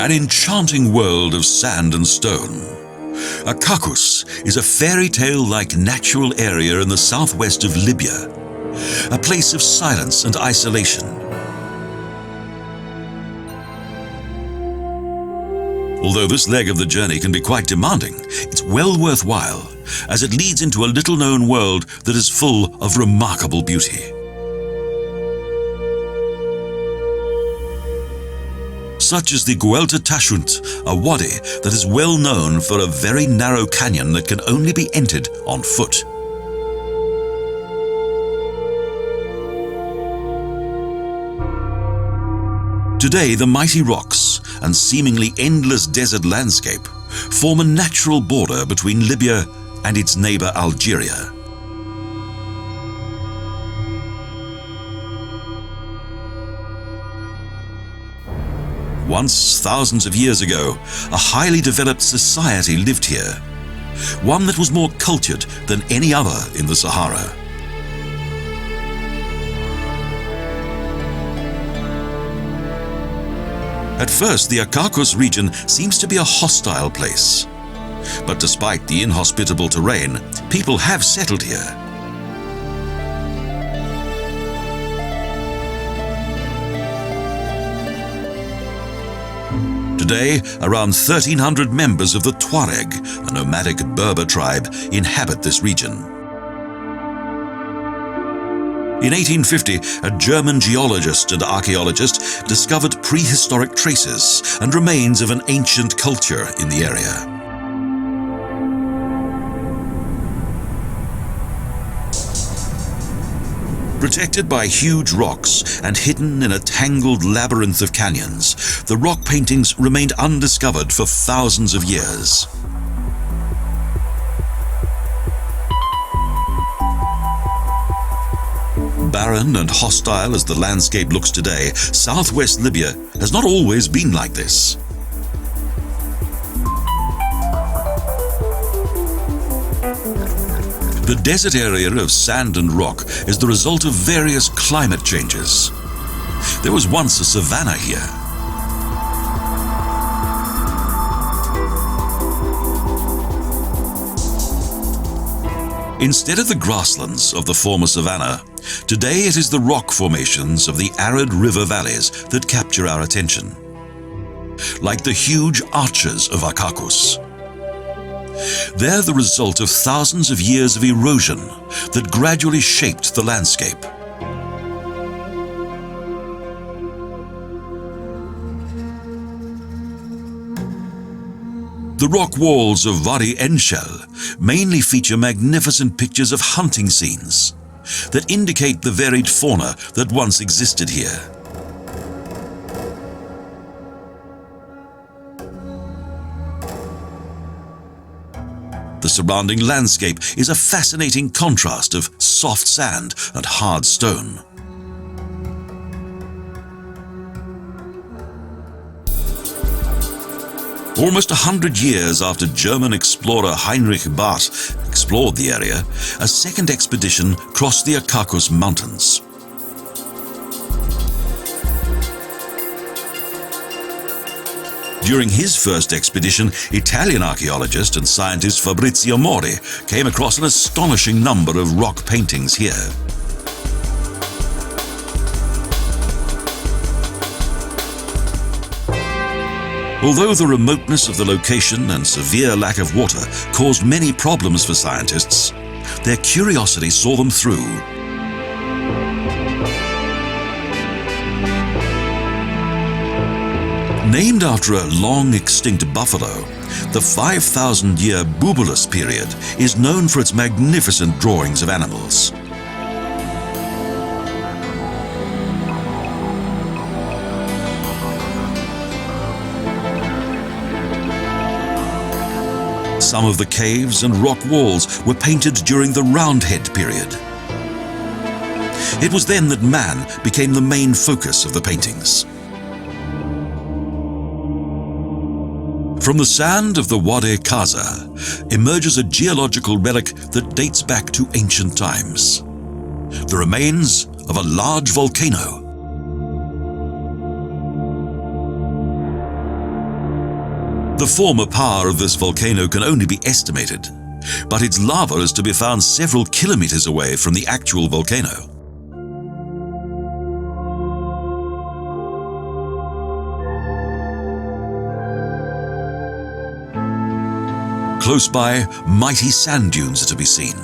an enchanting world of sand and stone. Akakus is a fairy tale-like natural area in the southwest of Libya, a place of silence and isolation. Although this leg of the journey can be quite demanding, it's well worthwhile, as it leads into a little-known world that is full of remarkable beauty. Such as the Guelta Taschunt, a wadi that is well known for a very narrow canyon that can only be entered on foot. Today, the mighty rocks and seemingly endless desert landscape form a natural border between Libya and its neighbor Algeria. Once, thousands of years ago, a highly developed society lived here, one that was more cultured than any other in the Sahara. At first, the Akakus region seems to be a hostile place. But despite the inhospitable terrain, people have settled here. Today, around 1,300 members of the Tuareg, a nomadic Berber tribe, inhabit this region. In 1850, a German geologist and archaeologist discovered prehistoric traces and remains of an ancient culture in the area. Protected by huge rocks and hidden in a tangled labyrinth of canyons, the rock paintings remained undiscovered for thousands of years. Barren and hostile as the landscape looks today, southwest Libya has not always been like this. The desert area of sand and rock is the result of various climate changes. There was once a savanna here. Instead of the grasslands of the former savanna, today it is the rock formations of the arid river valleys that capture our attention. Like the huge arches of Akakus. They're the result of thousands of years of erosion that gradually shaped the landscape. The rock walls of Wadi mainly feature magnificent pictures of hunting scenes that indicate the varied fauna that once existed here. The surrounding landscape is a fascinating contrast of soft sand and hard stone. Almost 100 years after German explorer Heinrich Barth explored the area, a second expedition crossed the Acacus mountains. During his first expedition, Italian archaeologist and scientist Fabrizio Mori came across an astonishing number of rock paintings here. Although the remoteness of the location and severe lack of water caused many problems for scientists, their curiosity saw them through. Named after a long-extinct buffalo, the 5,000-year Bubulus period is known for its magnificent drawings of animals. Some of the caves and rock walls were painted during the Roundhead period. It was then that man became the main focus of the paintings. From the sand of the Wadi Kaza emerges a geological relic that dates back to ancient times. The remains of a large volcano. The former power of this volcano can only be estimated, but its lava is to be found several kilometers away from the actual volcano. Close by, mighty sand dunes are to be seen.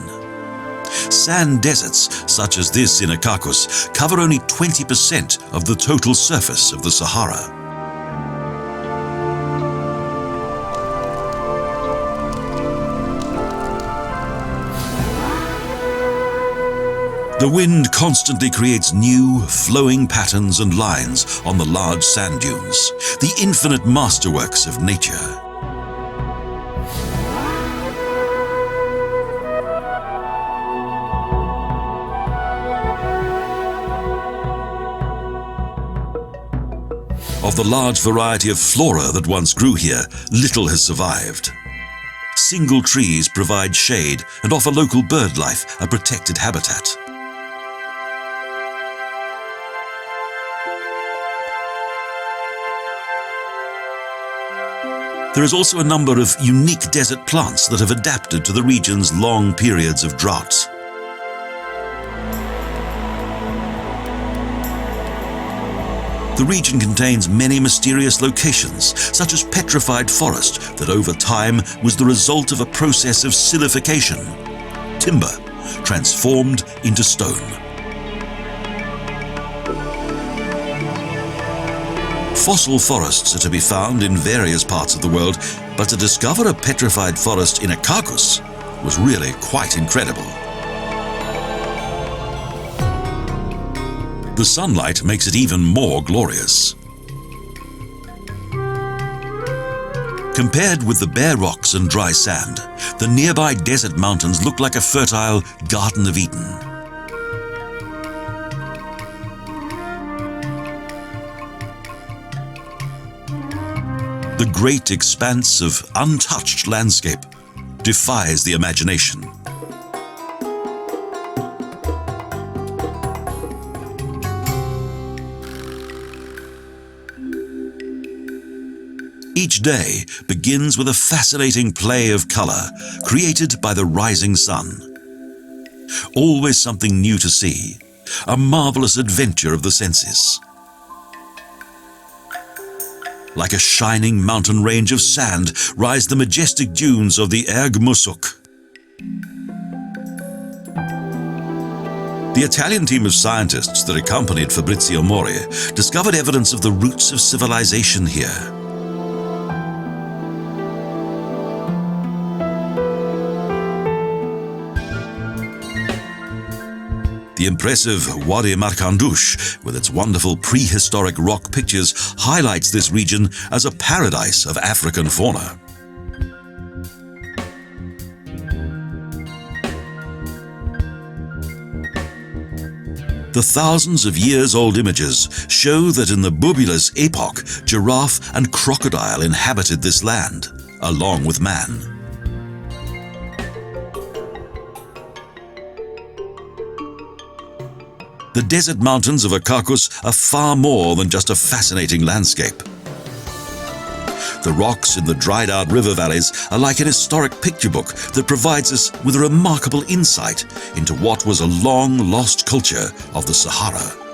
Sand deserts, such as this in Akakus, cover only 20% of the total surface of the Sahara. The wind constantly creates new, flowing patterns and lines on the large sand dunes, the infinite masterworks of nature. Of the large variety of flora that once grew here, little has survived. Single trees provide shade and offer local bird life a protected habitat. There is also a number of unique desert plants that have adapted to the region's long periods of drought. The region contains many mysterious locations, such as petrified forest that over time was the result of a process of silification, timber transformed into stone. Fossil forests are to be found in various parts of the world, but to discover a petrified forest in Akakus was really quite incredible. The sunlight makes it even more glorious. Compared with the bare rocks and dry sand, the nearby desert mountains look like a fertile Garden of Eden. The great expanse of untouched landscape defies the imagination. Each day begins with a fascinating play of color created by the rising sun. Always something new to see, a marvelous adventure of the senses. Like a shining mountain range of sand rise the majestic dunes of the Musuk. The Italian team of scientists that accompanied Fabrizio Mori discovered evidence of the roots of civilization here. The impressive Wadi Markandoush, with its wonderful prehistoric rock pictures, highlights this region as a paradise of African fauna. The thousands of years old images show that in the Bubulus epoch, giraffe and crocodile inhabited this land, along with man. The desert mountains of Akakus are far more than just a fascinating landscape. The rocks in the dried-out river valleys are like an historic picture book that provides us with a remarkable insight into what was a long-lost culture of the Sahara.